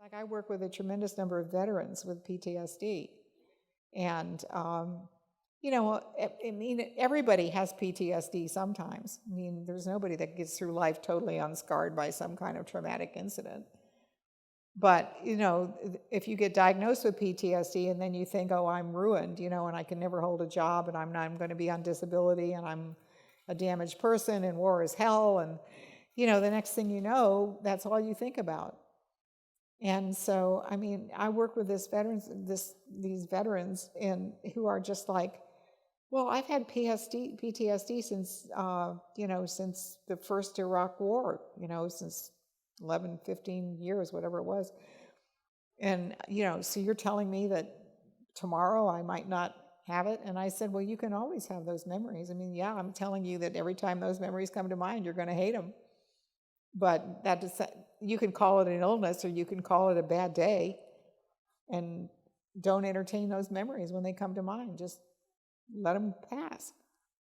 Like, I work with a tremendous number of veterans with PTSD. And, I mean, everybody has PTSD sometimes. I mean, there's nobody that gets through life totally unscarred by some kind of traumatic incident. But, if you get diagnosed with PTSD and then you think, oh, I'm ruined, and I can never hold a job, and I'm going to be on disability, and I'm a damaged person, and war is hell, and, the next thing you know, that's all you think about. And so, I mean, I work with these veterans who are just like, well, I've had PTSD since, since the first Iraq War, since 11, 15 years, whatever it was. And, so you're telling me that tomorrow I might not have it? And I said, well, you can always have those memories. I mean, yeah, I'm telling you that every time those memories come to mind, you're going to hate them. But you can call it an illness or you can call it a bad day, and don't entertain those memories when they come to mind. Just let them pass.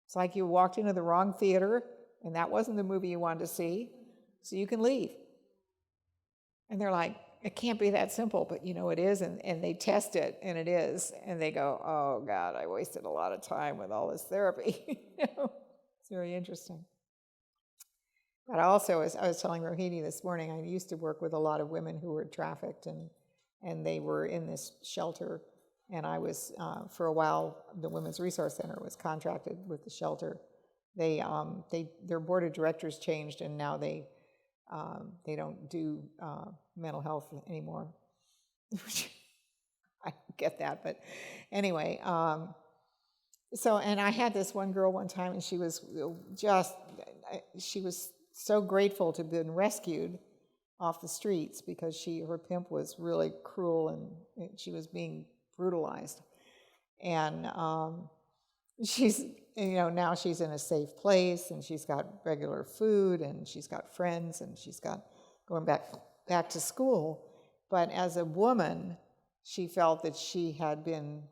It's like you walked into the wrong theater and that wasn't the movie you wanted to see, so you can leave. And they're like, it can't be that simple, but it is, and they test it, and it is, and they go, oh God, I wasted a lot of time with all this therapy. It's very interesting. But also, as I was telling Rohini this morning, I used to work with a lot of women who were trafficked, and they were in this shelter. And I was, for a while, the Women's Resource Center was contracted with the shelter. Their board of directors changed, and now they don't do mental health anymore. I get that, but anyway. And I had this one girl one time, and she was so grateful to have been rescued off the streets because her pimp was really cruel and she was being brutalized. And she's, now she's in a safe place, and she's got regular food, and she's got friends, and she's got going back to school. But as a woman, she felt that she had been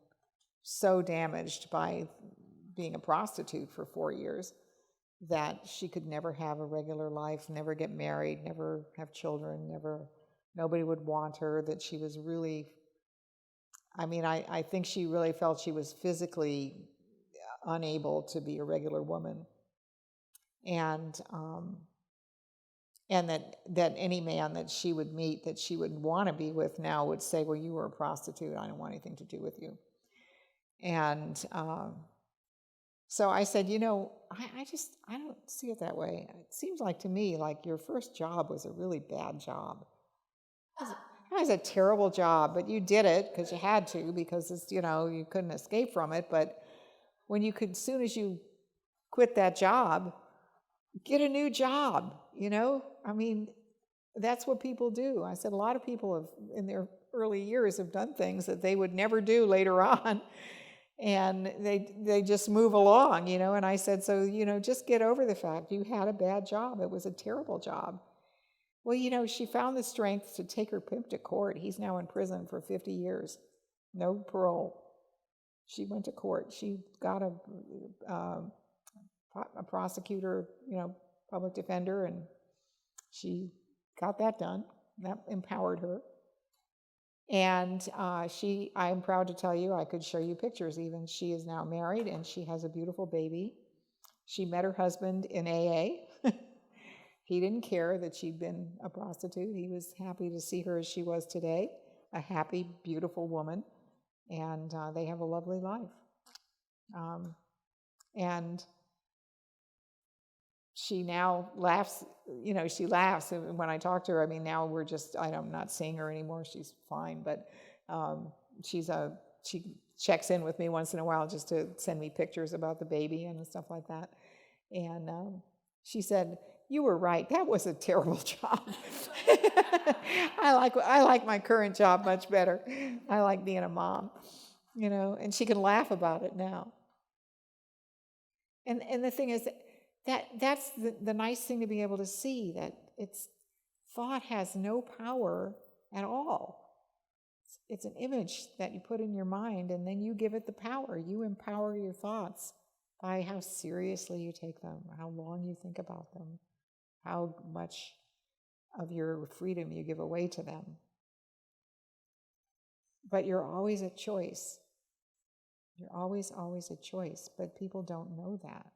so damaged by being a prostitute for 4 years that she could never have a regular life, never get married, never have children, nobody would want her, that she was really, I think she really felt she was physically unable to be a regular woman. And that any man that she would meet that she would want to be with now would say, well, you were a prostitute, I don't want anything to do with you. And so I said, I don't see it that way. It seems like to me like your first job was a really bad job. It was a terrible job, but you did it because you had to, because it's, you couldn't escape from it. But when as soon as you quit that job, get a new job, that's what people do. I said a lot of people in their early years have done things that they would never do later on. And they just move along, and I said, so, just get over the fact you had a bad job. It was a terrible job. Well, she found the strength to take her pimp to court. He's now in prison for 50 years. No parole. She went to court. She got a prosecutor, public defender, and she got that done. That empowered her. And I'm proud to tell you, I could show you pictures even. She is now married, and she has a beautiful baby. She met her husband in AA. He didn't care that she'd been a prostitute. He was happy to see her as she was today, a happy, beautiful woman. And they have a lovely life. And she now laughs, she laughs when I talk to her. Now I'm not seeing her anymore. She's fine, but she checks in with me once in a while just to send me pictures about the baby and stuff like that. And she said, you were right. That was a terrible job. I like my current job much better. I like being a mom, and she can laugh about it now. And the thing is that's the nice thing to be able to see, that thought has no power at all. It's an image that you put in your mind, and then you give it the power. You empower your thoughts by how seriously you take them, how long you think about them, how much of your freedom you give away to them. But you're always a choice. You're always a choice, but people don't know that.